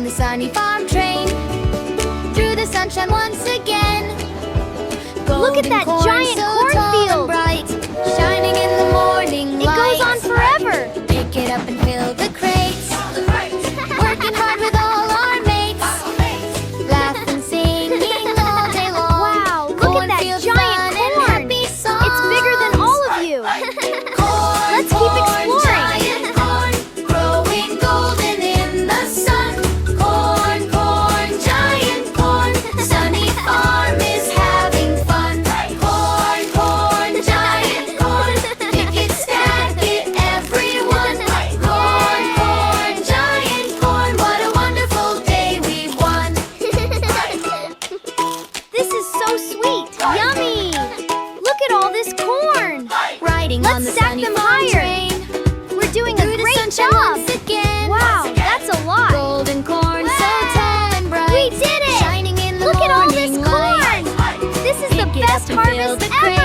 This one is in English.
on the sunny farm train, through the sunshine once again. Look at that Golden corn, giant so cornfield. tall and bright, shining in the morning It light. goes on forever. Pick it up and fill the crates, working hard with all our mates, laughing, singing all day long. Wow, look at that Cornfield giant fun and corn. happy songs. It's bigger than all of you. Corn, Let's keep corn, exploring. giant corn, growing golden in the sun. Corn, corn, giant corn, sunny farm is having fun. Corn, corn, giant corn, pick it, stack it, everyone. Corn, corn, giant corn, what a wonderful day we've won. This is so sweet. Yummy. Look at all this corn. Riding on the Let's stack sunny them farm higher. train, We're doing a through the great sunshine job. once again. Wow, that's a lot. Golden corn, so tall and bright. We did it. Shining in the Look at all morning this light. corn. This is the Pick it up best and fill harvest the crate.